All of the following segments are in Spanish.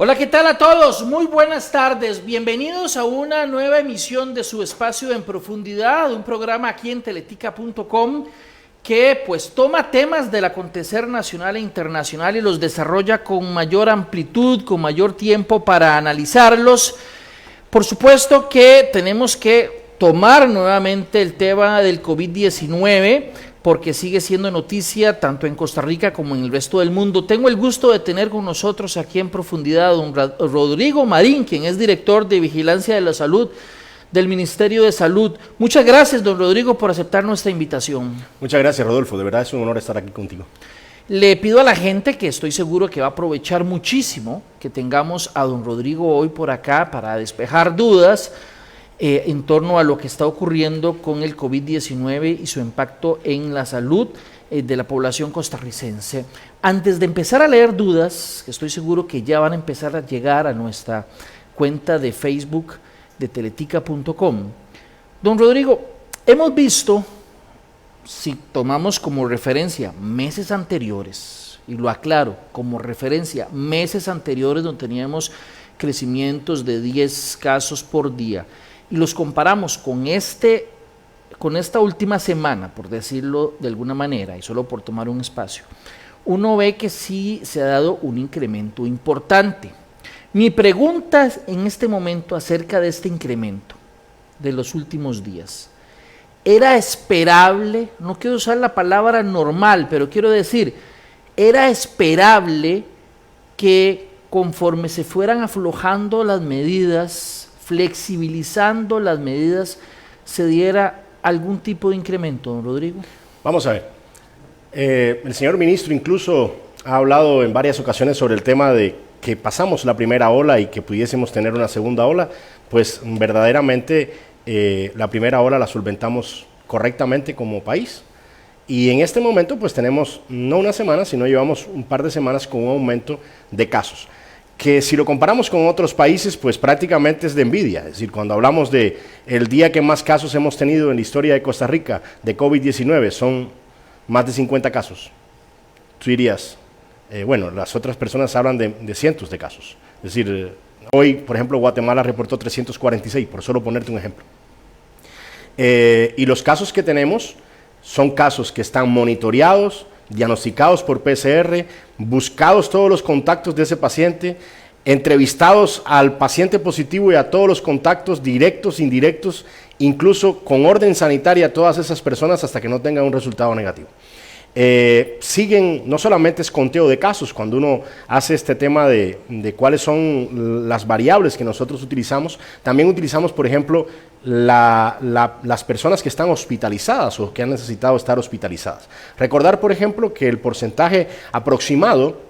Hola, ¿qué tal a todos? Muy buenas tardes. Bienvenidos a una nueva emisión de su espacio En Profundidad, un programa aquí en teletica.com que pues toma temas del acontecer nacional e internacional y los desarrolla con mayor amplitud, con mayor tiempo para analizarlos. Por supuesto que tenemos que tomar nuevamente el tema del COVID-19 porque sigue siendo noticia tanto en Costa Rica como en el resto del mundo. Tengo el gusto de tener con nosotros aquí en Profundidad a don Rodrigo Marín, quien es director de Vigilancia de la Salud del Ministerio de Salud. Muchas gracias, don Rodrigo, por aceptar nuestra invitación. Muchas gracias, Rodolfo. De verdad es un honor estar aquí contigo. Le pido a la gente, que estoy seguro que va a aprovechar muchísimo, que tengamos a don Rodrigo hoy por acá para despejar dudas en torno a lo que está ocurriendo con el COVID-19 y su impacto en la salud de la población costarricense. Antes de empezar a leer dudas, que estoy seguro que ya van a empezar a llegar a nuestra cuenta de Facebook de teletica.com. Don Rodrigo, hemos visto, si tomamos como referencia meses anteriores, y lo aclaro, como referencia meses anteriores donde teníamos crecimientos de 10 casos por día, y los comparamos con esta última semana, por decirlo de alguna manera, y solo por tomar un espacio, uno ve que sí se ha dado un incremento importante. Mi pregunta en este momento acerca de este incremento de los últimos días, ¿era esperable? No quiero usar la palabra normal, pero quiero decir, ¿era esperable que conforme se fueran aflojando las medidas, flexibilizando las medidas, se diera algún tipo de incremento, don Rodrigo? Vamos a ver. El señor ministro incluso ha hablado en varias ocasiones sobre el tema de que pasamos la primera ola y que pudiésemos tener una segunda ola. Pues verdaderamente la primera ola la solventamos correctamente como país. Y en este momento pues tenemos no una semana, sino llevamos un par de semanas con un aumento de casos, que si lo comparamos con otros países, pues prácticamente es de envidia. Es decir, cuando hablamos de el día que más casos hemos tenido en la historia de Costa Rica de COVID-19, son más de 50 casos. Tú dirías, bueno, las otras personas hablan de cientos de casos. Es decir, hoy, por ejemplo, Guatemala reportó 346, por solo ponerte un ejemplo. Y los casos que tenemos son casos que están monitoreados, diagnosticados por PCR, buscados todos los contactos de ese paciente, entrevistados al paciente positivo y a todos los contactos directos, indirectos, incluso con orden sanitaria a todas esas personas hasta que no tengan un resultado negativo. Siguen, no solamente es conteo de casos, cuando uno hace este tema de cuáles son las variables que nosotros utilizamos, también utilizamos, por ejemplo, las personas que están hospitalizadas o que han necesitado estar hospitalizadas. Recordar, por ejemplo, que el porcentaje aproximado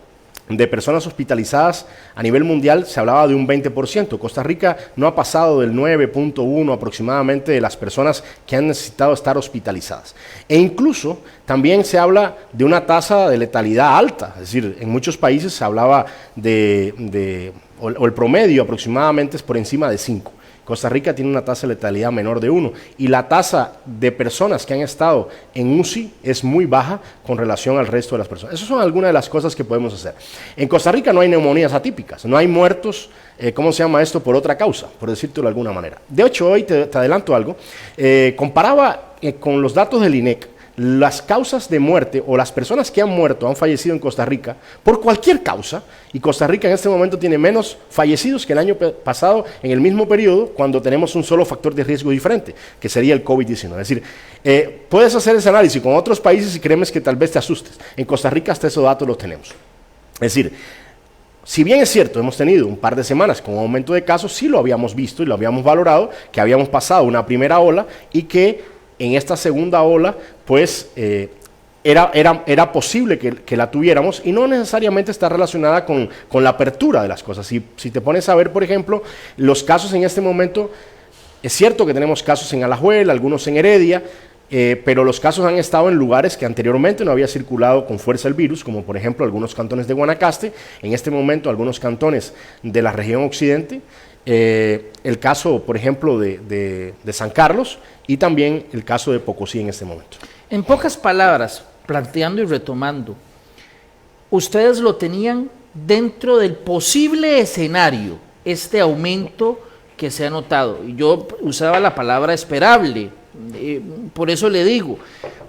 de personas hospitalizadas a nivel mundial se hablaba de un 20%. Costa Rica no ha pasado del 9.1 aproximadamente de las personas que han necesitado estar hospitalizadas. E incluso también se habla de una tasa de letalidad alta, es decir, en muchos países se hablaba o el promedio aproximadamente es por encima de 5. Costa Rica tiene una tasa de letalidad menor de 1 y la tasa de personas que han estado en UCI es muy baja con relación al resto de las personas. Esas son algunas de las cosas que podemos hacer. En Costa Rica no hay neumonías atípicas, no hay muertos, ¿cómo se llama esto? Por otra causa, por decirlo de alguna manera. De hecho, hoy te adelanto algo, comparaba con los datos del INEC, las causas de muerte o las personas que han muerto, han fallecido en Costa Rica por cualquier causa, y Costa Rica en este momento tiene menos fallecidos que el año pasado en el mismo periodo, cuando tenemos un solo factor de riesgo diferente, que sería el COVID-19. Es decir, puedes hacer ese análisis con otros países y créeme que tal vez te asustes. En Costa Rica hasta esos datos los tenemos. Es decir, si bien es cierto, hemos tenido un par de semanas con un aumento de casos, sí lo habíamos visto y lo habíamos valorado, que habíamos pasado una primera ola y que en esta segunda ola, pues era posible que la tuviéramos y no necesariamente está relacionada con la apertura de las cosas. Si te pones a ver, por ejemplo, los casos en este momento, es cierto que tenemos casos en Alajuela, algunos en Heredia, pero los casos han estado en lugares que anteriormente no había circulado con fuerza el virus, como por ejemplo algunos cantones de Guanacaste, en este momento algunos cantones de la región occidente, el caso, por ejemplo, de San Carlos y también el caso de Pocosí en este momento. En pocas palabras, planteando y retomando, ustedes lo tenían dentro del posible escenario este aumento que se ha notado? Y yo usaba la palabra esperable, por eso le digo,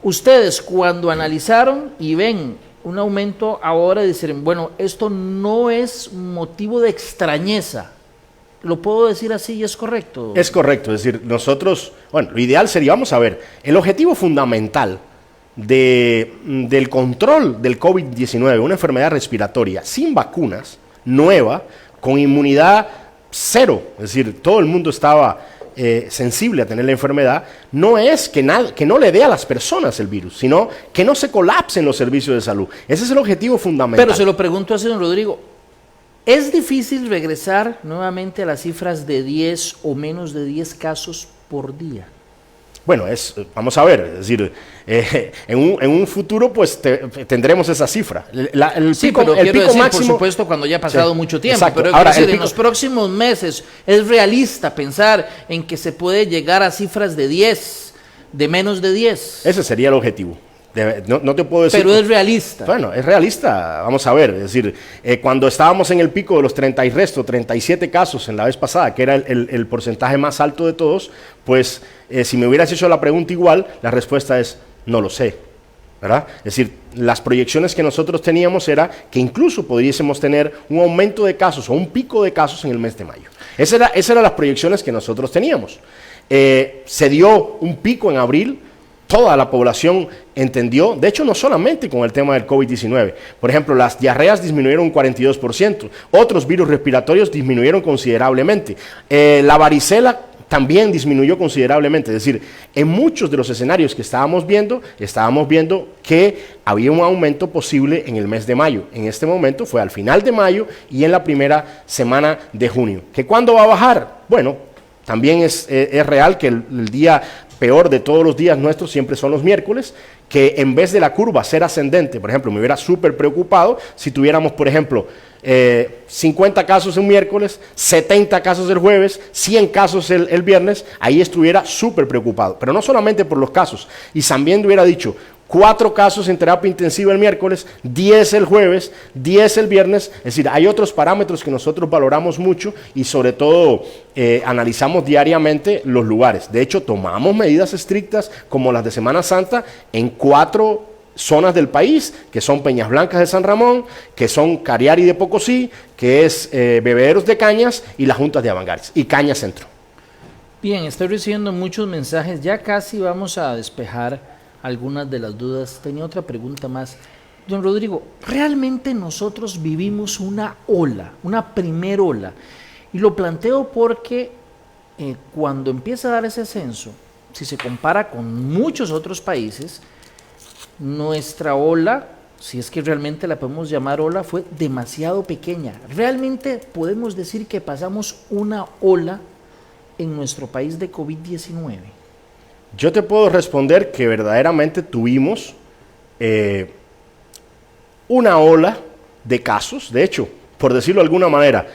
ustedes cuando analizaron y ven un aumento ahora, dicen, bueno, esto no es motivo de extrañeza. ¿Lo puedo decir así y es correcto? Es correcto, es decir, nosotros, bueno, lo ideal sería, vamos a ver, el objetivo fundamental del control del COVID-19, una enfermedad respiratoria sin vacunas, nueva, con inmunidad cero, es decir, todo el mundo estaba sensible a tener la enfermedad, no es que no le dé a las personas el virus, sino que no se colapsen los servicios de salud. Ese es el objetivo fundamental. Pero se lo pregunto así, don Rodrigo, ¿es difícil regresar nuevamente a las cifras de 10 o menos de 10 casos por día? Bueno, vamos a ver, es decir, en un futuro pues tendremos esa cifra. El pico máximo, por supuesto, cuando ya ha pasado mucho tiempo, exacto. Pero ahora, en los próximos meses, ¿es realista pensar en que se puede llegar a cifras de 10, de menos de 10? Ese sería el objetivo. No te puedo decir. Pero es realista. Bueno, es realista. Vamos a ver, es decir, cuando estábamos en el pico de los 37 casos en la vez pasada, que era el porcentaje más alto de todos, pues si me hubieras hecho la pregunta igual, la respuesta es no lo sé, ¿verdad? Es decir, las proyecciones que nosotros teníamos era que incluso pudiésemos tener un aumento de casos o un pico de casos en el mes de mayo. Esas eran las proyecciones que nosotros teníamos. Se dio un pico en abril. Toda la población entendió, de hecho no solamente con el tema del COVID-19, por ejemplo, las diarreas disminuyeron un 42%, otros virus respiratorios disminuyeron considerablemente, la varicela también disminuyó considerablemente, es decir, en muchos de los escenarios que estábamos viendo que había un aumento posible en el mes de mayo. En este momento fue al final de mayo y en la primera semana de junio. ¿Que cuándo va a bajar? Bueno, también es real que el día peor de todos los días nuestros siempre son los miércoles, que en vez de la curva ser ascendente, por ejemplo, me hubiera súper preocupado si tuviéramos, por ejemplo, 50 casos un miércoles, 70 casos el jueves, 100 casos el viernes, ahí estuviera súper preocupado. Pero no solamente por los casos, y también hubiera dicho 4 casos en terapia intensiva el miércoles, 10 el jueves, 10 el viernes. Es decir, hay otros parámetros que nosotros valoramos mucho y sobre todo analizamos diariamente los lugares. De hecho, tomamos medidas estrictas como las de Semana Santa en 4 zonas del país, que son Peñas Blancas de San Ramón, que son Cariari de Pocosí, que es Bebederos de Cañas y las Juntas de Avangares y Cañas Centro. Bien, estoy recibiendo muchos mensajes, ya casi vamos a despejar algunas de las dudas. Tenía otra pregunta más. Don Rodrigo, ¿realmente nosotros vivimos una ola, una primer ola? Y lo planteo porque cuando empieza a dar ese ascenso, si se compara con muchos otros países, nuestra ola, si es que realmente la podemos llamar ola, fue demasiado pequeña. ¿Realmente podemos decir que pasamos una ola en nuestro país de COVID-19? Yo te puedo responder que verdaderamente tuvimos una ola de casos. De hecho, por decirlo de alguna manera,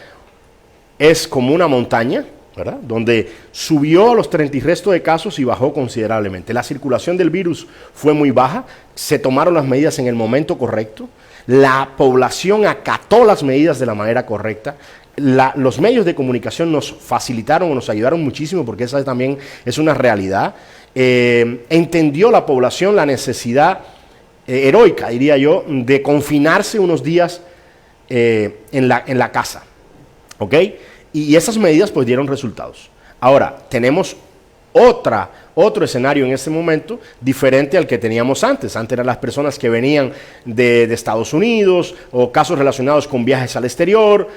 es como una montaña, ¿verdad?, donde subió a los 30 y resto de casos y bajó considerablemente. La circulación del virus fue muy baja, se tomaron las medidas en el momento correcto, la población acató las medidas de la manera correcta. Los medios de comunicación nos facilitaron o nos ayudaron muchísimo, porque esa también es una realidad. Entendió la población la necesidad heroica, diría yo, de confinarse unos días en la casa, ¿ok? Y esas medidas pues dieron resultados. Ahora, tenemos otro escenario en este momento diferente al que teníamos antes. Antes eran las personas que venían de Estados Unidos o casos relacionados con viajes al exterior.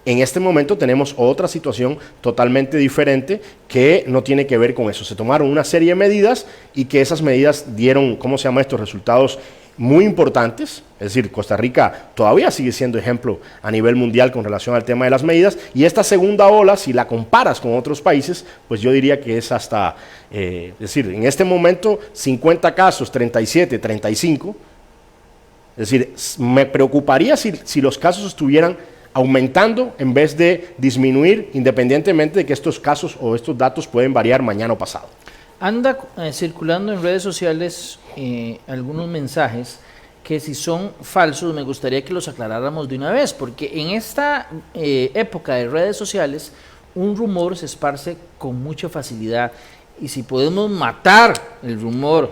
En este momento tenemos otra situación totalmente diferente que no tiene que ver con eso. Se tomaron una serie de medidas y que esas medidas dieron, resultados muy importantes. Es decir, Costa Rica todavía sigue siendo ejemplo a nivel mundial con relación al tema de las medidas. Y esta segunda ola, si la comparas con otros países, pues yo diría que es hasta, es decir, en este momento 50 casos, 37, 35. Es decir, me preocuparía si los casos estuvieran aumentando en vez de disminuir, independientemente de que estos casos o estos datos pueden variar mañana o pasado. Anda circulando en redes sociales algunos mensajes que si son falsos me gustaría que los aclaráramos de una vez, porque en esta época de redes sociales un rumor se esparce con mucha facilidad y si podemos matar el rumor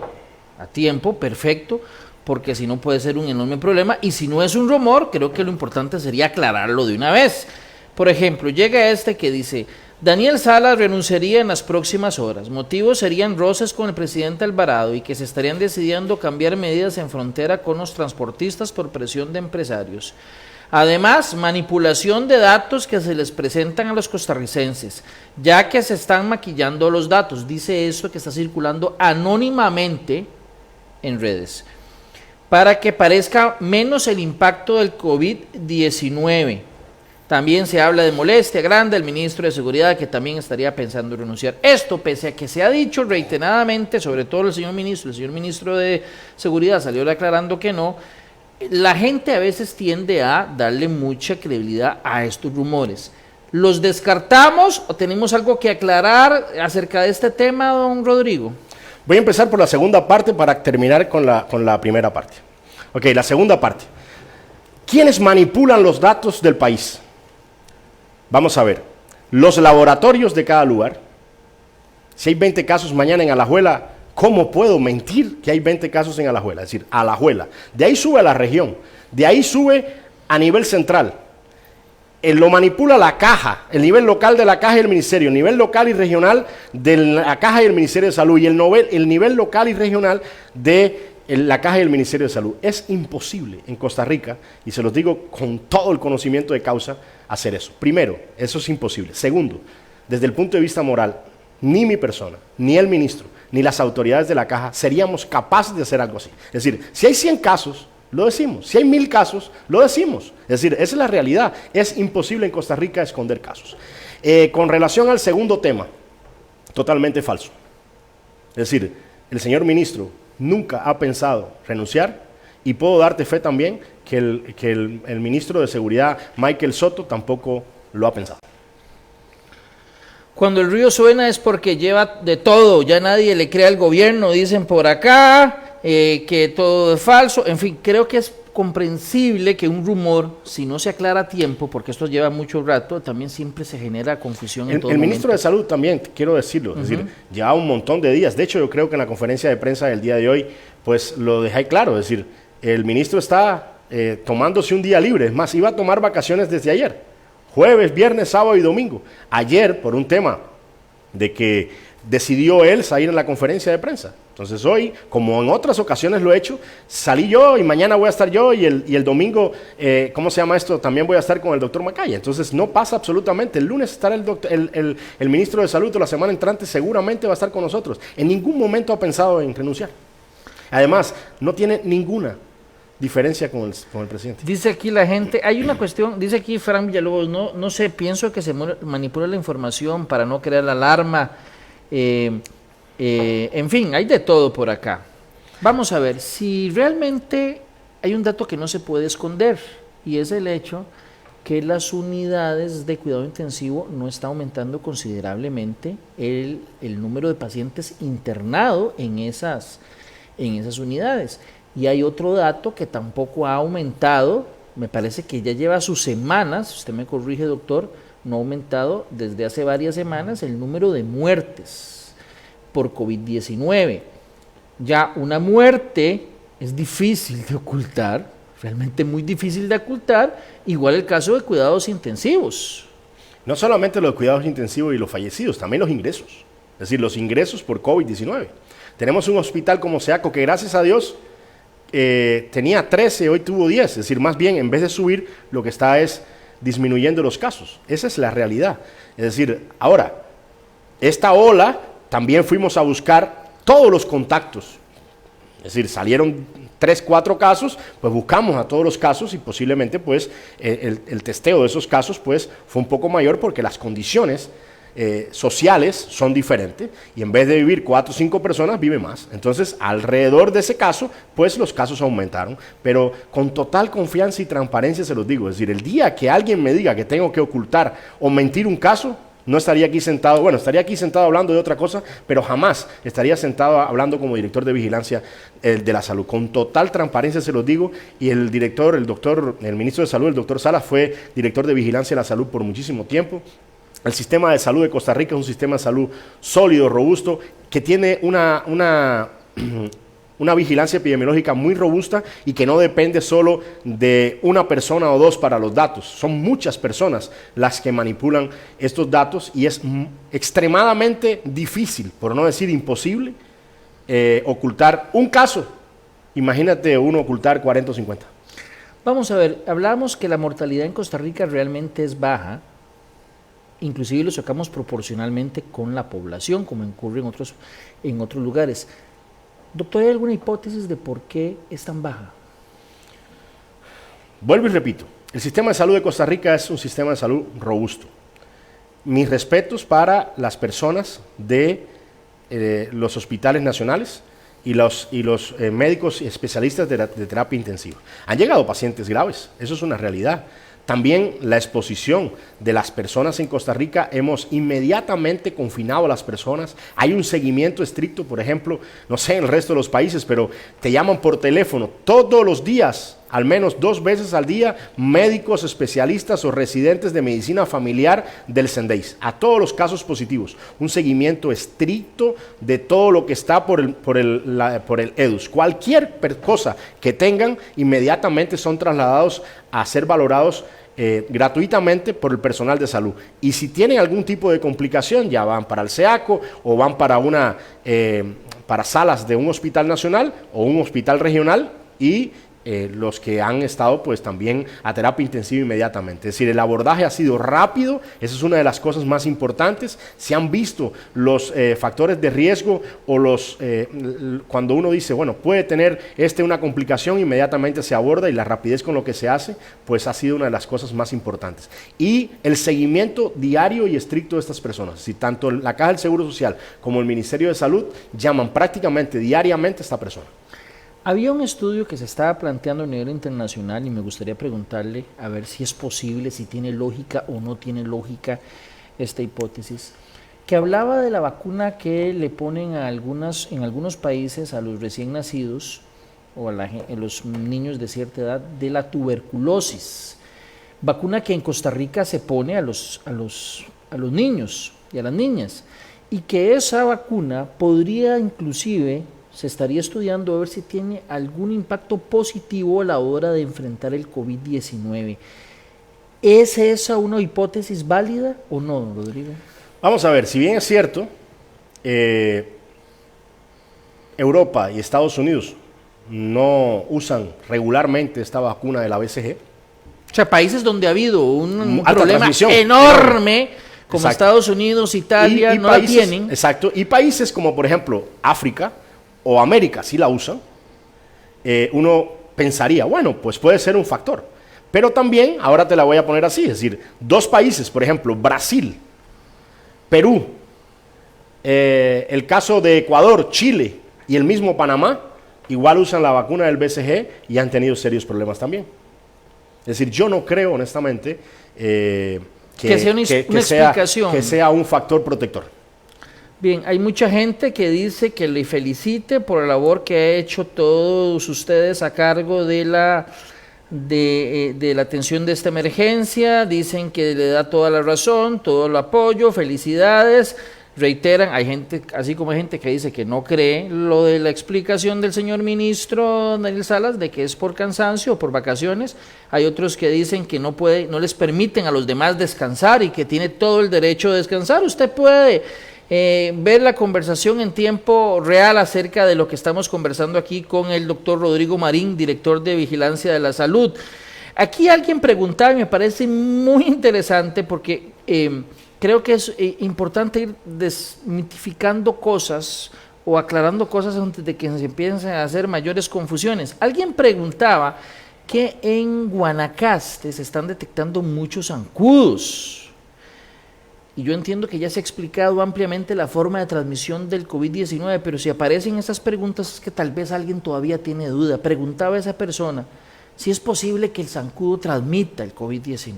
a tiempo, perfecto, porque si no puede ser un enorme problema y si no es un rumor, creo que lo importante sería aclararlo de una vez. Por ejemplo, llega este que dice: Daniel Salas renunciaría en las próximas horas. Motivos serían roces con el presidente Alvarado y que se estarían decidiendo cambiar medidas en frontera con los transportistas por presión de empresarios. Además, manipulación de datos que se les presentan a los costarricenses, ya que se están maquillando los datos. Dice esto que está circulando anónimamente en redes, para que parezca menos el impacto del COVID-19. También se habla de molestia grande del ministro de Seguridad, que también estaría pensando en renunciar. Esto, pese a que se ha dicho reiteradamente, sobre todo el señor ministro de Seguridad salió aclarando que no, la gente a veces tiende a darle mucha credibilidad a estos rumores. ¿Los descartamos o tenemos algo que aclarar acerca de este tema, don Rodrigo? Voy a empezar por la segunda parte para terminar con la primera parte. Ok, la segunda parte. ¿Quiénes manipulan los datos del país? Vamos a ver, los laboratorios de cada lugar. Si hay 20 casos mañana en Alajuela, ¿cómo puedo mentir que hay 20 casos en Alajuela? Es decir, Alajuela. De ahí sube a la región, de ahí sube a nivel central. Lo manipula la caja, el nivel local de la caja y el ministerio, el nivel local y regional de la caja y el Ministerio de Salud y el nivel local y regional de la caja y el Ministerio de Salud. Es imposible en Costa Rica, y se los digo con todo el conocimiento de causa, hacer eso. Primero, eso es imposible. Segundo, desde el punto de vista moral, ni mi persona, ni el ministro, ni las autoridades de la caja seríamos capaces de hacer algo así. Es decir, si hay 100 casos, lo decimos. Si hay 1000 casos, lo decimos. Es decir, esa es la realidad. Es imposible en Costa Rica esconder casos. Con relación al segundo tema, totalmente falso. Es decir, el señor ministro nunca ha pensado renunciar, y puedo darte fe también que el ministro de Seguridad, Michael Soto, tampoco lo ha pensado. Cuando el río suena es porque lleva de todo, ya nadie le cree al gobierno, dicen por acá, que todo es falso. En fin, creo que es comprensible que un rumor, si no se aclara a tiempo, porque esto lleva mucho rato, también siempre se genera confusión en todo momento. El ministro de Salud también, quiero decirlo, es decir, lleva un montón de días. De hecho, yo creo que en la conferencia de prensa del día de hoy, pues lo dejé claro, es decir, el ministro está tomándose un día libre. Es más, iba a tomar vacaciones desde ayer, jueves, viernes, sábado y domingo. Ayer, por un tema de que decidió él salir en la conferencia de prensa. Entonces hoy, como en otras ocasiones lo he hecho, salí yo y mañana voy a estar yo y el domingo, ¿cómo se llama esto? También voy a estar con el doctor Macaya. Entonces no pasa absolutamente. El lunes estará el ministro de Salud, o la semana entrante seguramente va a estar con nosotros. En ningún momento ha pensado en renunciar. Además, no tiene ninguna diferencia con el presidente. Dice aquí la gente, hay una cuestión, dice aquí Fran Villalobos, no sé, pienso que se manipula la información para no crear la alarma. En fin, hay de todo por acá. Vamos a ver, si realmente hay un dato que no se puede esconder, y es el hecho que las unidades de cuidado intensivo no está aumentando considerablemente el número de pacientes internados en esas unidades. Y hay otro dato que tampoco ha aumentado, me parece que ya lleva sus semanas, usted me corrige, doctor, no ha aumentado desde hace varias semanas el número de muertes por COVID-19. Ya una muerte es difícil de ocultar, realmente muy difícil de ocultar, igual el caso de cuidados intensivos. No solamente los cuidados intensivos y los fallecidos, también los ingresos, es decir, los ingresos por COVID-19. Tenemos un hospital como SEACO que gracias a Dios tenía 13, hoy tuvo 10, es decir, más bien en vez de subir, lo que está es disminuyendo los casos. Esa es la realidad. Es decir, ahora, esta ola también fuimos a buscar todos los contactos. Es decir, salieron 3, 4 casos, pues buscamos a todos los casos y posiblemente pues el testeo de esos casos pues fue un poco mayor porque las condiciones sociales son diferentes y en vez de vivir 4 o 5 personas vive más. Entonces alrededor de ese caso pues los casos aumentaron, pero con total confianza y transparencia se los digo. Es decir, el día que alguien me diga que tengo que ocultar o mentir un caso, no estaría aquí sentado, bueno, estaría aquí sentado hablando de otra cosa, pero jamás estaría sentado hablando como director de vigilancia de la salud. Con total transparencia se los digo, y el ministro de Salud, el doctor Salas, fue director de vigilancia de la salud por muchísimo tiempo. El sistema de salud de Costa Rica es un sistema de salud sólido, robusto, que tiene una vigilancia epidemiológica muy robusta y que no depende solo de una persona o dos para los datos. Son muchas personas las que manipulan estos datos y es extremadamente difícil, por no decir imposible, ocultar un caso. Imagínate uno ocultar 40 o 50. Vamos a ver, hablamos que la mortalidad en Costa Rica realmente es baja, inclusive lo sacamos proporcionalmente con la población, como ocurre en otros lugares. Doctor, ¿hay alguna hipótesis de por qué es tan baja? Vuelvo y repito, el sistema de salud de Costa Rica es un sistema de salud robusto. Mis respetos para las personas de los hospitales nacionales y los médicos y especialistas de terapia intensiva. Han llegado pacientes graves, eso es una realidad. También la exposición de las personas en Costa Rica, hemos inmediatamente confinado a las personas. Hay un seguimiento estricto, por ejemplo, no sé en el resto de los países, pero te llaman por teléfono todos los días, al menos 2 veces al día, médicos, especialistas o residentes de medicina familiar del CENDEIS, a todos los casos positivos. Un seguimiento estricto de todo lo que está por el EDUS. Cualquier cosa que tengan, inmediatamente son trasladados a ser valorados gratuitamente por el personal de salud. Y si tienen algún tipo de complicación, ya van para el CEACO o van para para salas de un hospital nacional o un hospital regional, y los que han estado pues también a terapia intensiva inmediatamente. Es decir, el abordaje ha sido rápido, esa es una de las cosas más importantes. Se han visto los factores de riesgo o cuando uno dice, bueno, puede tener una complicación, inmediatamente se aborda, y la rapidez con lo que se hace, pues ha sido una de las cosas más importantes. Y el seguimiento diario y estricto de estas personas, si tanto la Caja del Seguro Social como el Ministerio de Salud llaman prácticamente diariamente a esta persona. Había un estudio que se estaba planteando a nivel internacional y me gustaría preguntarle a ver si es posible, si tiene lógica o no tiene lógica esta hipótesis, que hablaba de la vacuna que le ponen en algunos países a los recién nacidos o a los niños de cierta edad de la tuberculosis, vacuna que en Costa Rica se pone a los niños y a las niñas, y que esa vacuna podría inclusive, se estaría estudiando a ver si tiene algún impacto positivo a la hora de enfrentar el COVID-19. ¿Es esa una hipótesis válida o no, Rodrigo? Vamos a ver, si bien es cierto, Europa y Estados Unidos no usan regularmente esta vacuna de la BCG. O sea, países donde ha habido un problema enorme, como exacto, Estados Unidos, Italia, no países, la tienen. Exacto, y países como por ejemplo África o América sí la usan. Uno pensaría, bueno, pues puede ser un factor. Pero también, ahora te la voy a poner así, es decir, 2 países, por ejemplo, Brasil, Perú, el caso de Ecuador, Chile y el mismo Panamá, igual usan la vacuna del BCG y han tenido serios problemas también. Es decir, yo no creo honestamente que sea un factor protector. Bien, hay mucha gente que dice que le felicite por la labor que ha hecho todos ustedes a cargo de la atención de esta emergencia. Dicen que le da toda la razón, todo el apoyo, felicidades. Reiteran, hay gente, así como hay gente que dice que no cree lo de la explicación del señor ministro Daniel Salas de que es por cansancio o por vacaciones. Hay otros que dicen que no les permiten a los demás descansar y que tiene todo el derecho de descansar. Usted puede ver la conversación en tiempo real acerca de lo que estamos conversando aquí con el doctor Rodrigo Marín, director de Vigilancia de la Salud. Aquí alguien preguntaba y me parece muy interesante porque creo que es importante ir desmitificando cosas o aclarando cosas antes de que se empiecen a hacer mayores confusiones. Alguien preguntaba que en Guanacaste se están detectando muchos zancudos. Y yo entiendo que ya se ha explicado ampliamente la forma de transmisión del COVID-19, pero si aparecen esas preguntas es que tal vez alguien todavía tiene duda. Preguntaba a esa persona si es posible que el zancudo transmita el COVID-19.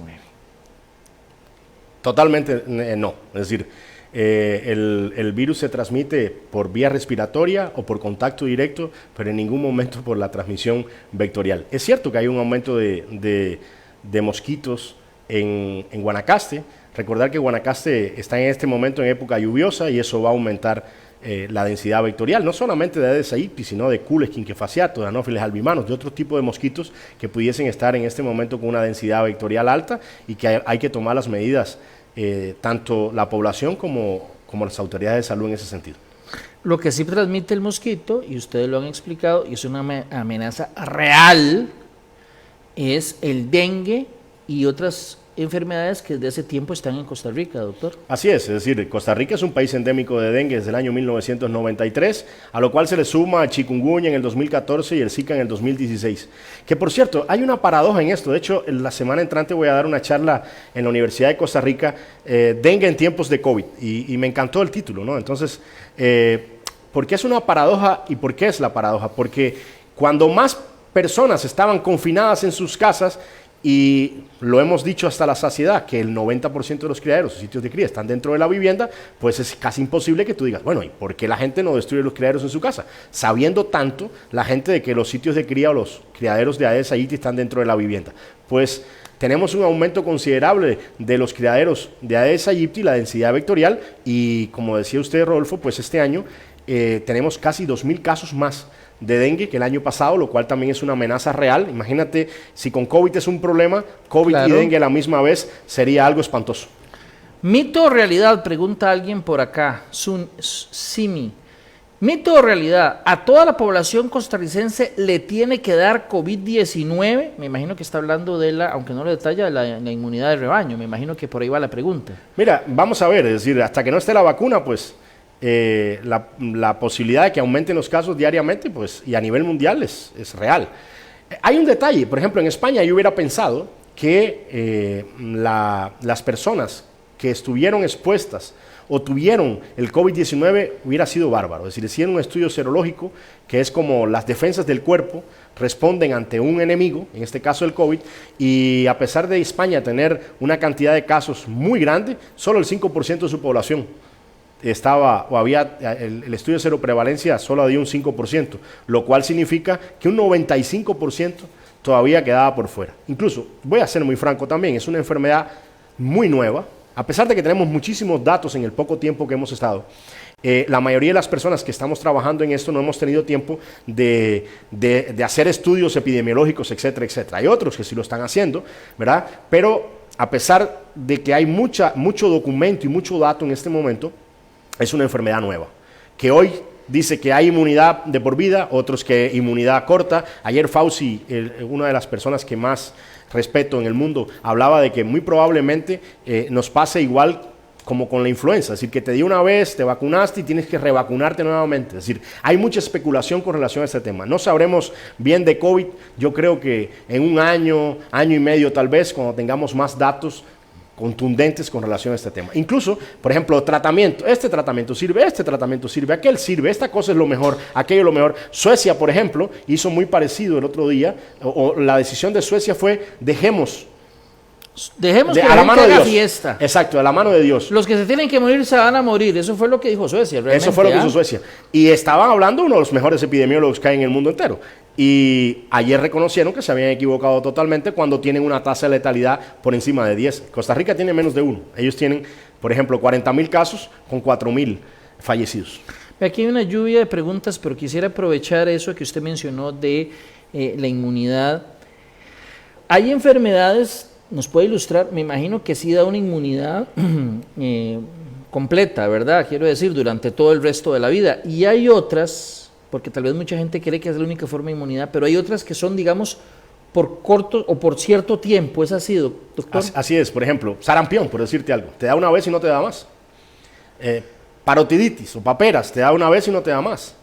Totalmente no. Es decir, el virus se transmite por vía respiratoria o por contacto directo, pero en ningún momento por la transmisión vectorial. Es cierto que hay un aumento de mosquitos en Guanacaste. Recordar que Guanacaste está en este momento en época lluviosa y eso va a aumentar la densidad vectorial, no solamente de Aedes aegypti, sino de Culex quinquefasciatus, de Anopheles albimanus, de otros tipos de mosquitos que pudiesen estar en este momento con una densidad vectorial alta y que hay que tomar las medidas, tanto la población como las autoridades de salud en ese sentido. Lo que sí transmite el mosquito, y ustedes lo han explicado, y es una amenaza real, es el dengue y otras enfermedades que desde hace tiempo están en Costa Rica, doctor. Así es decir, Costa Rica es un país endémico de dengue desde el año 1993, a lo cual se le suma chikungunya en el 2014 y el Zika en el 2016. Que por cierto, hay una paradoja en esto. De hecho, la semana entrante voy a dar una charla en la Universidad de Costa Rica, dengue en tiempos de COVID, y me encantó el título, ¿no? Entonces, ¿por qué es una paradoja y por qué es la paradoja? Porque cuando más personas estaban confinadas en sus casas, y lo hemos dicho hasta la saciedad, que el 90% de los criaderos o sitios de cría están dentro de la vivienda, pues es casi imposible que tú digas, bueno, ¿y por qué la gente no destruye los criaderos en su casa? Sabiendo tanto la gente de que los sitios de cría o los criaderos de Aedes aegypti están dentro de la vivienda. Pues tenemos un aumento considerable de los criaderos de Aedes aegypti, la densidad vectorial, y como decía usted, Rodolfo, pues este año tenemos casi 2.000 casos más de dengue que el año pasado, lo cual también es una amenaza real. Imagínate, si con COVID es un problema, COVID claro, y dengue a la misma vez sería algo espantoso. ¿Mito o realidad? Pregunta alguien por acá, Simi. ¿Mito o realidad? ¿A toda la población costarricense le tiene que dar COVID-19? Me imagino que está hablando de aunque no lo detalla, la inmunidad de rebaño. Me imagino que por ahí va la pregunta. Mira, vamos a ver, es decir, hasta que no esté la vacuna, pues la posibilidad de que aumenten los casos diariamente, pues, y a nivel mundial es real. Hay un detalle, por ejemplo, en España yo hubiera pensado que las personas que estuvieron expuestas o tuvieron el COVID-19 hubiera sido bárbaro. Es decir, hicieron un estudio serológico que es como las defensas del cuerpo responden ante un enemigo, en este caso el COVID, y a pesar de España tener una cantidad de casos muy grande, solo el 5% de su población el estudio de seroprevalencia solo dio un 5%, lo cual significa que un 95% todavía quedaba por fuera. Incluso, voy a ser muy franco también, es una enfermedad muy nueva, a pesar de que tenemos muchísimos datos en el poco tiempo que hemos estado. La mayoría de las personas que estamos trabajando en esto no hemos tenido tiempo de hacer estudios epidemiológicos, etcétera, etcétera. Hay otros que sí lo están haciendo, ¿verdad? Pero a pesar de que hay mucho documento y mucho dato en este momento, es una enfermedad nueva, que hoy dice que hay inmunidad de por vida, otros que inmunidad corta. Ayer Fauci, una de las personas que más respeto en el mundo, hablaba de que muy probablemente nos pase igual como con la influenza, es decir, que te dio una vez, te vacunaste y tienes que revacunarte nuevamente. Es decir, hay mucha especulación con relación a este tema. No sabremos bien de COVID, yo creo que en un año, año y medio tal vez, cuando tengamos más datos contundentes con relación a este tema. Incluso, por ejemplo, tratamiento, este tratamiento sirve, aquel sirve, esta cosa es lo mejor, aquello es lo mejor. Suecia, por ejemplo, hizo muy parecido el otro día, o la decisión de Suecia fue, dejemos que la gente haga fiesta. Exacto, de la mano de Dios. Los que se tienen que morir se van a morir. Eso fue lo que dijo Suecia. Eso fue lo que hizo Suecia. Y estaban hablando uno de los mejores epidemiólogos que hay en el mundo entero. Y ayer reconocieron que se habían equivocado totalmente cuando tienen una tasa de letalidad por encima de 10. Costa Rica tiene menos de 1. Ellos tienen, por ejemplo, 40.000 casos con 4.000 fallecidos. Aquí hay una lluvia de preguntas, pero quisiera aprovechar eso que usted mencionó de la inmunidad. Hay enfermedades, nos puede ilustrar, me imagino que sí da una inmunidad completa, ¿verdad? Quiero decir, durante todo el resto de la vida. Y hay otras, porque tal vez mucha gente cree que es la única forma de inmunidad, pero hay otras que son, digamos, por corto o por cierto tiempo. ¿Es así, doctor? Así es, por ejemplo, sarampión, por decirte algo, te da una vez y no te da más. Parotiditis o paperas, te da una vez y no te da más.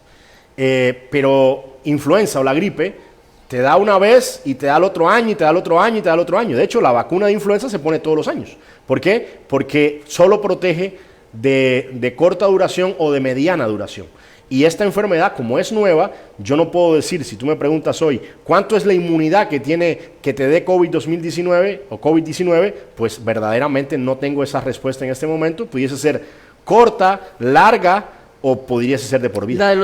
Pero influenza o la gripe, te da una vez y te da el otro año, y te da el otro año, y te da el otro año. De hecho, la vacuna de influenza se pone todos los años. ¿Por qué? Porque solo protege de corta duración o de mediana duración. Y esta enfermedad, como es nueva, yo no puedo decir, si tú me preguntas hoy, ¿cuánto es la inmunidad que tiene que te dé COVID-2019 o COVID-19? Pues verdaderamente no tengo esa respuesta en este momento. Pudiese ser corta, larga o podría ser de por vida.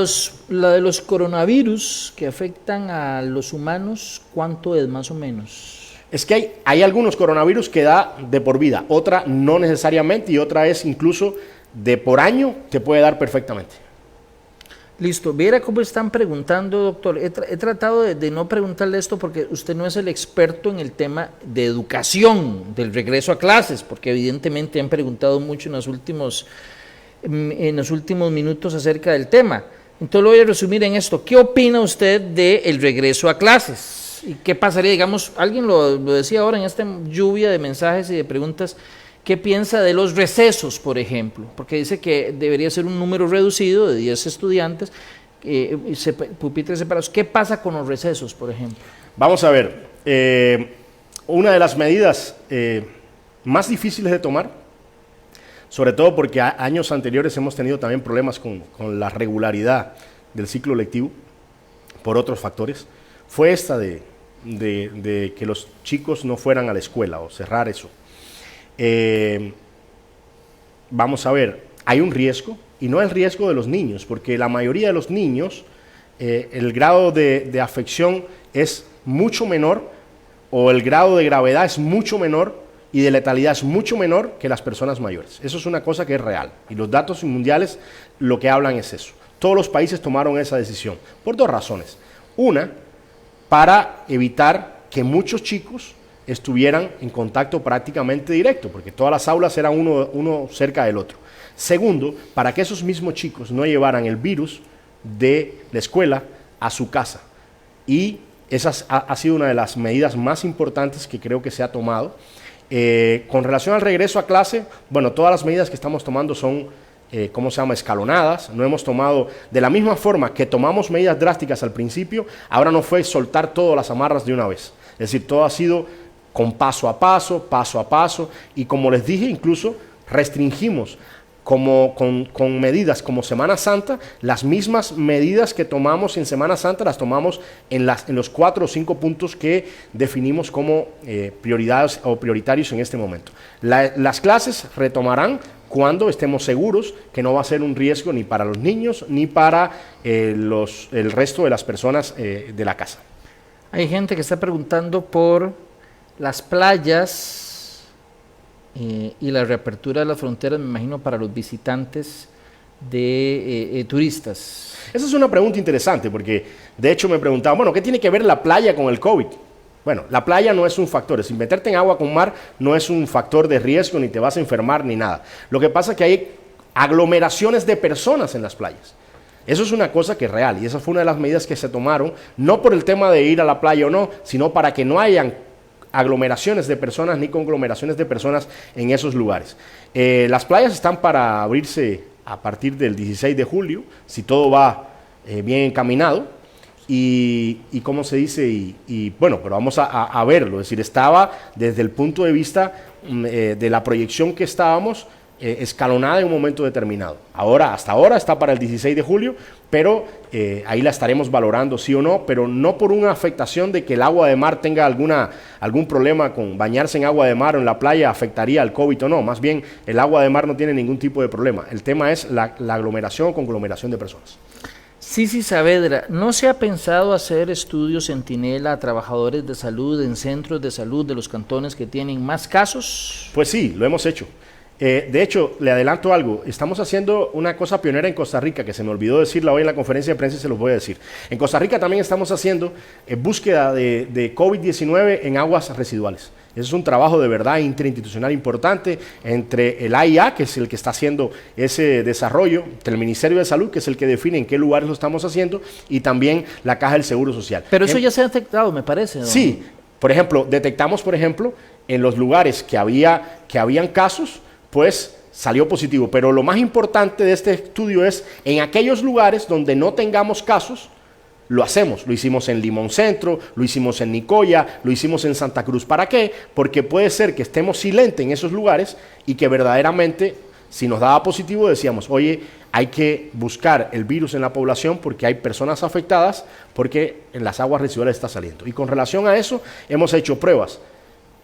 La de los coronavirus que afectan a los humanos, ¿cuánto es más o menos? Es que hay algunos coronavirus que da de por vida, otra no necesariamente y otra es incluso de por año te puede dar perfectamente. Listo, viera cómo están preguntando, doctor. He tratado de no preguntarle esto porque usted no es el experto en el tema de educación, del regreso a clases, porque evidentemente han preguntado mucho en los últimos minutos acerca del tema. Entonces lo voy a resumir en esto. ¿Qué opina usted del regreso a clases? ¿Y qué pasaría, digamos, alguien lo decía ahora en esta lluvia de mensajes y de preguntas, qué piensa de los recesos, por ejemplo? Porque dice que debería ser un número reducido de 10 estudiantes, pupitres separados. ¿Qué pasa con los recesos, por ejemplo? Vamos a ver, una de las medidas más difíciles de tomar, sobre todo porque años anteriores hemos tenido también problemas con la regularidad del ciclo lectivo por otros factores, fue esta de que los chicos no fueran a la escuela o cerrar eso. Vamos a ver, hay un riesgo y no el riesgo de los niños, porque la mayoría de los niños el grado de afección es mucho menor o el grado de gravedad es mucho menor y de letalidad es mucho menor que las personas mayores. Eso es una cosa que es real y los datos mundiales lo que hablan es eso. Todos los países tomaron esa decisión por dos razones. Una, para evitar que muchos chicos estuvieran en contacto prácticamente directo, porque todas las aulas eran uno cerca del otro. Segundo, para que esos mismos chicos no llevaran el virus de la escuela a su casa. Y esa ha sido una de las medidas más importantes que creo que se ha tomado. Con relación al regreso a clase, bueno, todas las medidas que estamos tomando son, escalonadas. No hemos tomado, de la misma forma que tomamos medidas drásticas al principio, ahora no fue soltar todas las amarras de una vez. Es decir, todo ha sido con paso a paso, y como les dije, incluso restringimos con medidas como Semana Santa, las mismas medidas que tomamos en Semana Santa las tomamos en los 4 o 5 puntos que definimos como prioridades o prioritarios en este momento. Las clases retomarán cuando estemos seguros que no va a ser un riesgo ni para los niños ni para el resto de las personas de la casa. Hay gente que está preguntando por las playas y la reapertura de las fronteras, me imagino, para los visitantes de turistas. Esa es una pregunta interesante, porque de hecho me preguntaban, bueno, ¿qué tiene que ver la playa con el COVID? Bueno, la playa no es un factor, es decir, meterte en agua con mar no es un factor de riesgo, ni te vas a enfermar, ni nada. Lo que pasa es que hay aglomeraciones de personas en las playas. Eso es una cosa que es real, y esa fue una de las medidas que se tomaron, no por el tema de ir a la playa o no, sino para que no hayan aglomeraciones de personas ni conglomeraciones de personas en esos lugares. Las playas están para abrirse a partir del 16 de julio, si todo va bien encaminado, y ¿cómo se dice? Bueno, pero vamos a verlo, es decir, estaba desde el punto de vista de la proyección que estábamos, escalonada en un momento determinado. Hasta ahora está para el 16 de julio, pero ahí la estaremos valorando sí o no, pero no por una afectación de que el agua de mar tenga algún problema con bañarse en agua de mar o en la playa afectaría al COVID o no, más bien el agua de mar no tiene ningún tipo de problema. El tema es la aglomeración o conglomeración de personas. Sisi Saavedra, ¿no se ha pensado hacer estudios centinela a trabajadores de salud en centros de salud de los cantones que tienen más casos? Pues sí, lo hemos hecho. De hecho, le adelanto algo, estamos haciendo una cosa pionera en Costa Rica, que se me olvidó decirla hoy en la conferencia de prensa y se los voy a decir. En Costa Rica también estamos haciendo búsqueda de COVID-19 en aguas residuales. Ese es un trabajo de verdad interinstitucional importante entre el AIA, que es el que está haciendo ese desarrollo, entre el Ministerio de Salud, que es el que define en qué lugares lo estamos haciendo, y también la Caja del Seguro Social. Pero eso ya se ha detectado, me parece, ¿no? Sí, por ejemplo, detectamos, en los lugares que habían casos, pues salió positivo, pero lo más importante de este estudio es en aquellos lugares donde no tengamos casos, lo hacemos. Lo hicimos en Limón Centro, lo hicimos en Nicoya, lo hicimos en Santa Cruz. ¿Para qué? Porque puede ser que estemos silentes en esos lugares y que verdaderamente Si nos daba positivo, decíamos, oye, hay que buscar el virus en la población porque hay personas afectadas, porque en las aguas residuales está saliendo. Y con relación a eso, hemos hecho pruebas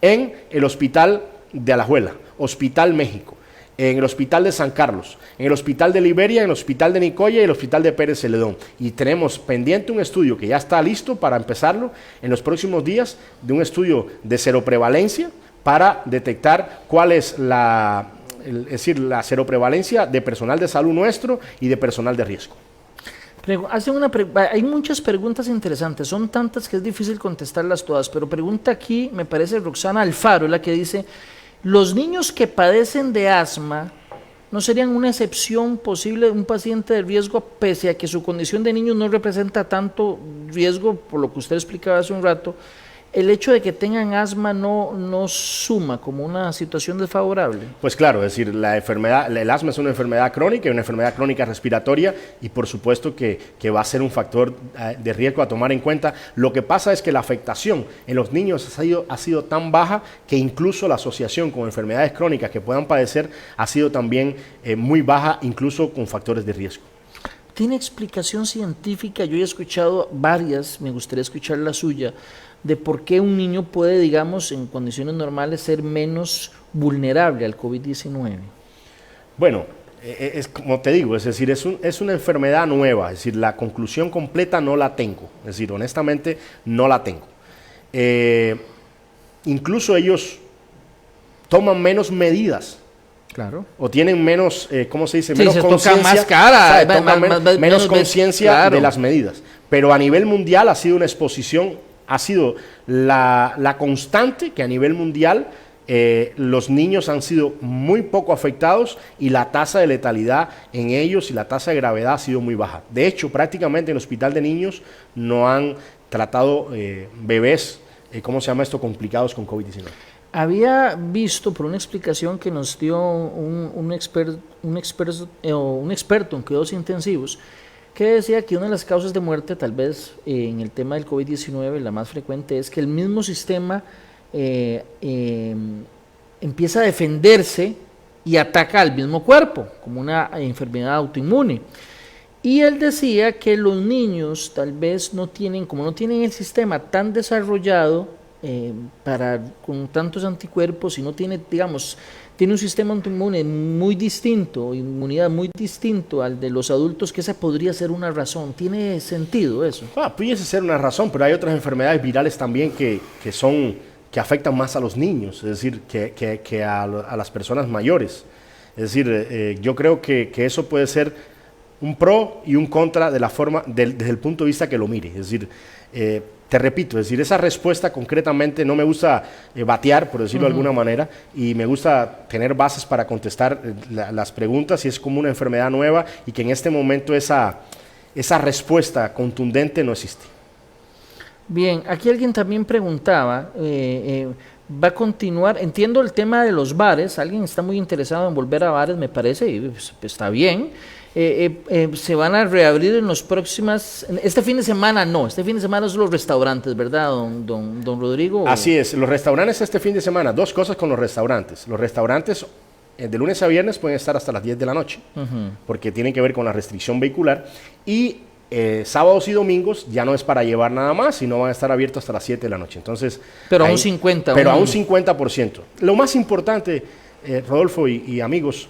en el Hospital de Alajuela, Hospital México, en el Hospital de San Carlos, en el Hospital de Liberia, en el Hospital de Nicoya y el Hospital de Pérez Celedón. Y tenemos pendiente un estudio que ya está listo para empezarlo en los próximos días, de un estudio de seroprevalencia para detectar cuál es la seroprevalencia de personal de salud nuestro y de personal de riesgo. Hay muchas preguntas interesantes, son tantas que es difícil contestarlas todas, pero pregunta aquí, me parece Roxana Alfaro, la que dice, ¿los niños que padecen de asma no serían una excepción posible de un paciente de riesgo, pese a que su condición de niño no representa tanto riesgo, por lo que usted explicaba hace un rato? ¿El hecho de que tengan asma no suma como una situación desfavorable? Pues claro, es decir, el asma es una enfermedad crónica, una enfermedad crónica respiratoria, y por supuesto que va a ser un factor de riesgo a tomar en cuenta. Lo que pasa es que la afectación en los niños ha sido tan baja que incluso la asociación con enfermedades crónicas que puedan padecer ha sido también muy baja, incluso con factores de riesgo. ¿Tiene explicación científica? Yo he escuchado varias, me gustaría escuchar la suya, de por qué un niño puede, digamos, en condiciones normales ser menos vulnerable al COVID-19. Bueno, es como te digo, es decir, es una enfermedad nueva, es decir, la conclusión completa no la tengo, es decir, honestamente no la tengo. Incluso ellos toman menos medidas. Claro. O tienen menos, ¿cómo se dice? Sí, menos conciencia. Menos conciencia claro. de las medidas. Pero a nivel mundial ha sido una exposición, ha sido la constante que a nivel mundial los niños han sido muy poco afectados y la tasa de letalidad en ellos y la tasa de gravedad ha sido muy baja. De hecho, prácticamente en el hospital de niños no han tratado bebés, ¿cómo se llama esto?, complicados con COVID-19. Había visto por una explicación que nos dio un experto en cuidados intensivos, que decía que una de las causas de muerte, tal vez en el tema del COVID-19, la más frecuente, es que el mismo sistema empieza a defenderse y ataca al mismo cuerpo, como una enfermedad autoinmune. Y él decía que los niños tal vez como no tienen el sistema tan desarrollado, con tantos anticuerpos, y no tiene, digamos, tiene un sistema autoinmune muy distinto, inmunidad muy distinto al de los adultos, que esa podría ser una razón. ¿Tiene sentido eso? Pudiese ser una razón, pero hay otras enfermedades virales también que afectan más a los niños, es decir, que a las personas mayores. Es decir, yo creo que eso puede ser un pro y un contra de la forma, desde el punto de vista que lo mire. Es decir, te repito, es decir, esa respuesta concretamente no me gusta batear, por decirlo de alguna manera, y me gusta tener bases para contestar las preguntas, y es como una enfermedad nueva y que en este momento esa respuesta contundente no existe. Bien, aquí alguien también preguntaba, va a continuar, entiendo el tema de los bares, alguien está muy interesado en volver a bares, me parece, y pues, está bien. Se van a reabrir en los próximas, este fin de semana no, este fin de semana son los restaurantes, ¿verdad, don Rodrigo? Así es, los restaurantes este fin de semana, dos cosas con los restaurantes. Los restaurantes de lunes a viernes pueden estar hasta las 10 de la noche, porque tienen que ver con la restricción vehicular, y sábados y domingos ya no es para llevar nada más, sino van a estar abiertos hasta las 7 de la noche. Entonces, pero a un 50%. Pero a un 50%. Lo más importante, Rodolfo y amigos,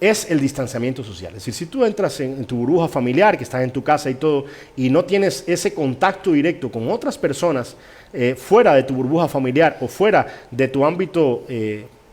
es el distanciamiento social. Es decir, si tú entras en tu burbuja familiar, que estás en tu casa y todo, y no tienes ese contacto directo con otras personas fuera de tu burbuja familiar o fuera de tu ámbito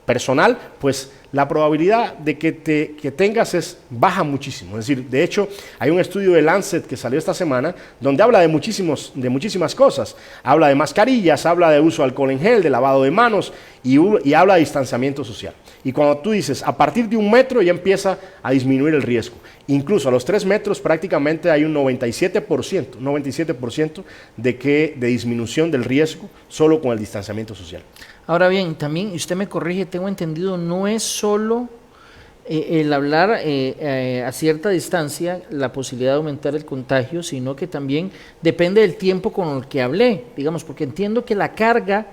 personal, pues la probabilidad de que tengas baja muchísimo. Es decir, de hecho, hay un estudio de Lancet que salió esta semana donde habla de muchísimas cosas. Habla de mascarillas, habla de uso de alcohol en gel, de lavado de manos y habla de distanciamiento social. Y cuando tú dices, a partir de 1 metro ya empieza a disminuir el riesgo. Incluso a los 3 metros prácticamente hay un 97% de disminución del riesgo solo con el distanciamiento social. Ahora bien, también, usted me corrige, tengo entendido, no es solo el hablar a cierta distancia la posibilidad de aumentar el contagio, sino que también depende del tiempo con el que hablé, digamos, porque entiendo que la carga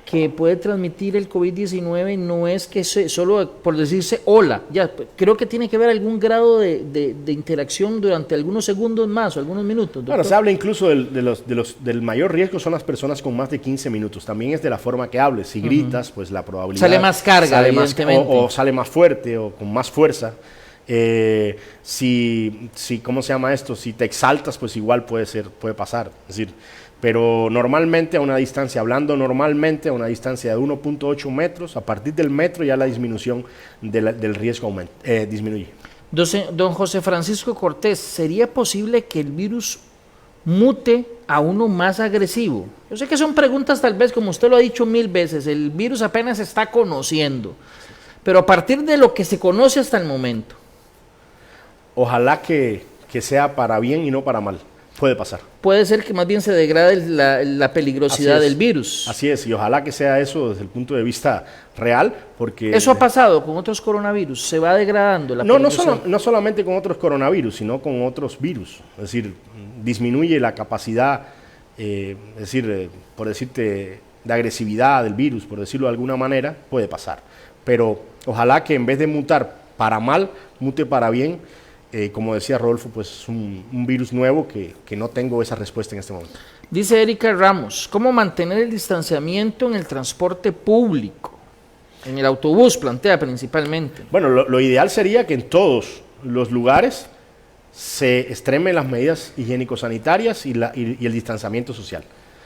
que puede transmitir el COVID-19 no es que solo por decirse hola, ya creo que tiene que haber algún grado de interacción durante algunos segundos más o algunos minutos. ¿Doctor? Bueno, se habla incluso del mayor riesgo son las personas con más de 15 minutos. También es de la forma que hables. Si gritas, pues la probabilidad... Sale más carga, evidentemente. O sale más fuerte o con más fuerza. ¿Cómo se llama esto? Si te exaltas, pues igual puede pasar. Es decir, pero normalmente a una distancia, hablando normalmente a una distancia de 1.8 metros, a partir del metro ya la disminución del riesgo disminuye. Don José Francisco Cortés, ¿sería posible que el virus mute a uno más agresivo? Yo sé que son preguntas tal vez, como usted lo ha dicho 1000 veces, el virus apenas se está conociendo, pero a partir de lo que se conoce hasta el momento. Ojalá que sea para bien y no para mal. Puede pasar. Puede ser que más bien se degrade la peligrosidad del virus. Así es, y ojalá que sea eso desde el punto de vista real, porque... ¿Eso ha pasado con otros coronavirus? ¿Se va degradando la peligrosidad? No solamente con otros coronavirus, sino con otros virus. Es decir, disminuye la capacidad, por decirte, de agresividad del virus, por decirlo de alguna manera, puede pasar. Pero ojalá que en vez de mutar para mal, mute para bien. Como decía Rodolfo, pues es un virus nuevo que no tengo esa respuesta en este momento. Dice Erika Ramos, ¿cómo mantener el distanciamiento en el transporte público? En el autobús, plantea principalmente. Bueno, lo ideal sería que en todos los lugares se extremen las medidas higiénico-sanitarias y el distanciamiento social.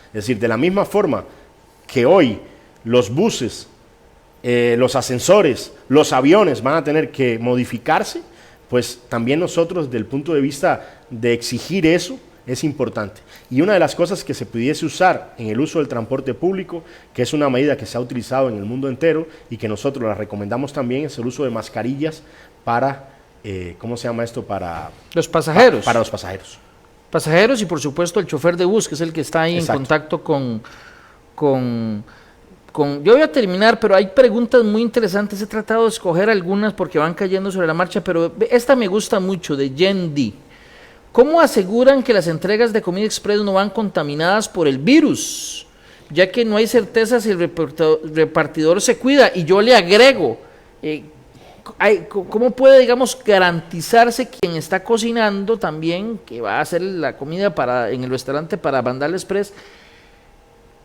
Es decir, de la misma forma que hoy los buses, los ascensores, los aviones van a tener que modificarse, pues también nosotros, desde el punto de vista de exigir eso, es importante. Y una de las cosas que se pudiese usar en el uso del transporte público, que es una medida que se ha utilizado en el mundo entero y que nosotros la recomendamos también, es el uso de mascarillas para, ¿cómo se llama esto? Para los pasajeros. Para los pasajeros. Pasajeros y por supuesto el chofer de bus, que es el que está ahí. Exacto. En contacto con... Yo voy a terminar, pero hay preguntas muy interesantes. He tratado de escoger algunas porque van cayendo sobre la marcha, pero esta me gusta mucho, de Jen D. ¿Cómo aseguran que las entregas de comida express no van contaminadas por el virus? Ya que no hay certeza si el repartidor se cuida. Y yo le agrego, ¿cómo puede, digamos, garantizarse quien está cocinando también, que va a hacer la comida en el restaurante para mandarle express,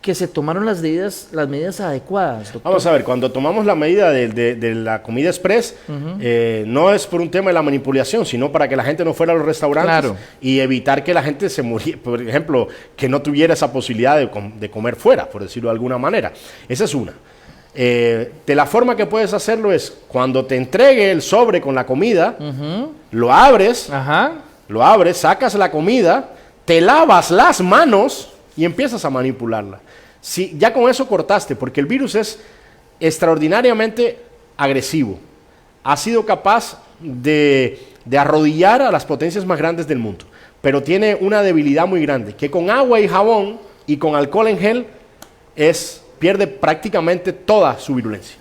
que se tomaron las medidas adecuadas, doctor? Vamos a ver, cuando tomamos la medida de la comida express, no es por un tema de la manipulación, sino para que la gente no fuera a los restaurantes y evitar que la gente se muriera, por ejemplo, que no tuviera esa posibilidad de comer fuera, por decirlo de alguna manera. Esa es una. De la forma que puedes hacerlo es, cuando te entregue el sobre con la comida, lo abres, sacas la comida, te lavas las manos y empiezas a manipularla. Si ya con eso cortaste, porque el virus es extraordinariamente agresivo. Ha sido capaz de arrodillar a las potencias más grandes del mundo, pero tiene una debilidad muy grande, que con agua y jabón y con alcohol en gel pierde prácticamente toda su virulencia.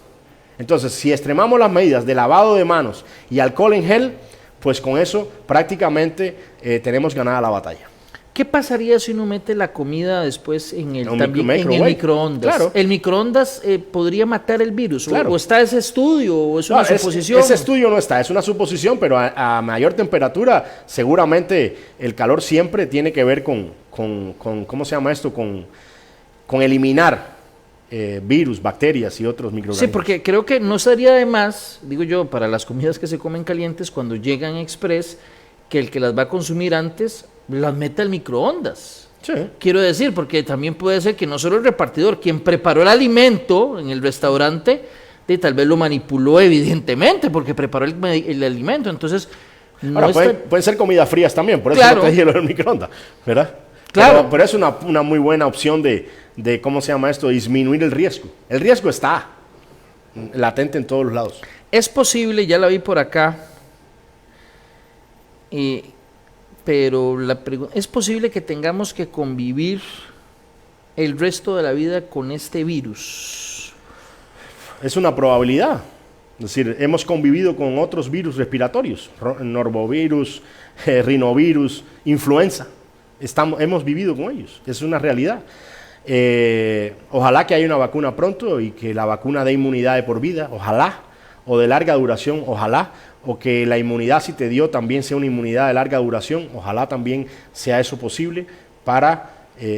Entonces, si extremamos las medidas de lavado de manos y alcohol en gel, pues con eso prácticamente tenemos ganada la batalla. ¿Qué pasaría si uno mete la comida después en el microondas? Claro. ¿El microondas podría matar el virus? Claro. ¿O está ese estudio? ¿O es una suposición? Ese estudio no está, es una suposición, pero a mayor temperatura, seguramente el calor siempre tiene que ver con ¿cómo se llama esto? Con eliminar virus, bacterias y otros microorganismos. Sí, porque creo que no sería de más, digo yo, para las comidas que se comen calientes, cuando llegan express, que el que las va a consumir antes las meta al microondas. Sí. Quiero decir, porque también puede ser que no solo el repartidor, quien preparó el alimento en el restaurante, tal vez lo manipuló evidentemente, porque preparó el alimento. Entonces, ahora, pueden ser comidas frías también, por eso no te dije lo del microondas, ¿verdad? Claro. Pero es una muy buena opción de ¿cómo se llama esto? Disminuir el riesgo. El riesgo está latente en todos los lados. Es posible, ya la vi por acá, pero ¿es posible que tengamos que convivir el resto de la vida con este virus? Es una probabilidad. Es decir, hemos convivido con otros virus respiratorios, normovirus, rinovirus, influenza. Hemos vivido con ellos, es una realidad. Ojalá que haya una vacuna pronto y que la vacuna dé inmunidad de por vida, ojalá, o de larga duración, ojalá, o que la inmunidad si te dio también sea una inmunidad de larga duración, ojalá también sea eso posible para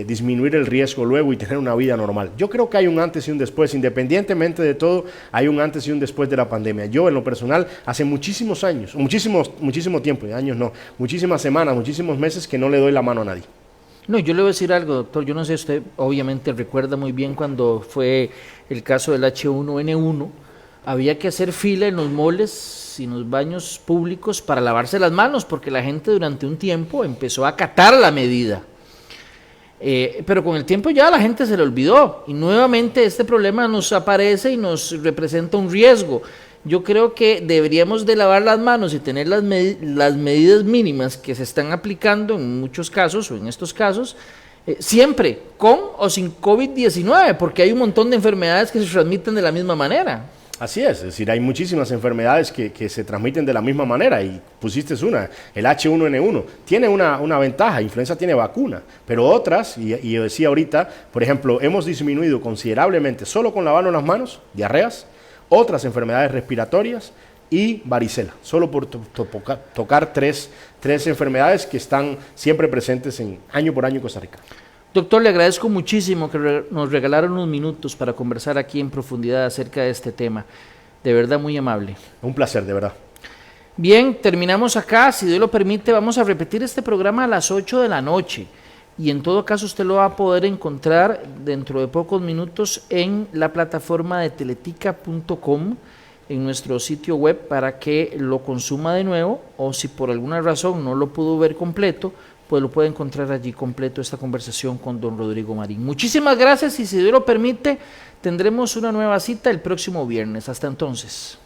disminuir el riesgo luego y tener una vida normal. Yo creo que hay un antes y un después, independientemente de todo, hay un antes y un después de la pandemia. Yo en lo personal, hace muchísimos años, muchísimo tiempo, años no, muchísimas semanas, muchísimos meses que no le doy la mano a nadie. No, yo le voy a decir algo, doctor. Yo no sé, usted obviamente recuerda muy bien cuando fue el caso del H1N1. Había que hacer fila en los moles y en los baños públicos para lavarse las manos, porque la gente durante un tiempo empezó a acatar la medida. Pero con el tiempo ya la gente se le olvidó y nuevamente este problema nos aparece y nos representa un riesgo. Yo creo que deberíamos de lavar las manos y tener las medidas mínimas que se están aplicando en muchos casos o en estos casos, siempre con o sin COVID-19, porque hay un montón de enfermedades que se transmiten de la misma manera. Así es decir, hay muchísimas enfermedades que se transmiten de la misma manera y pusiste una, el H1N1, tiene una ventaja, influenza tiene vacuna, pero otras, y yo decía ahorita, por ejemplo, hemos disminuido considerablemente solo con lavarnos las manos, diarreas, otras enfermedades respiratorias y varicela, solo por tocar tres enfermedades que están siempre presentes año por año en Costa Rica. Doctor, le agradezco muchísimo que nos regalaron unos minutos para conversar aquí en profundidad acerca de este tema. De verdad, muy amable. Un placer, de verdad. Bien, terminamos acá. Si Dios lo permite, vamos a repetir este programa a las 8 de la noche. Y en todo caso, usted lo va a poder encontrar dentro de pocos minutos en la plataforma de teletica.com, en nuestro sitio web, para que lo consuma de nuevo, o si por alguna razón no lo pudo ver completo, pues lo puede encontrar allí completo esta conversación con don Rodrigo Marín. Muchísimas gracias y si Dios lo permite, tendremos una nueva cita el próximo viernes. Hasta entonces.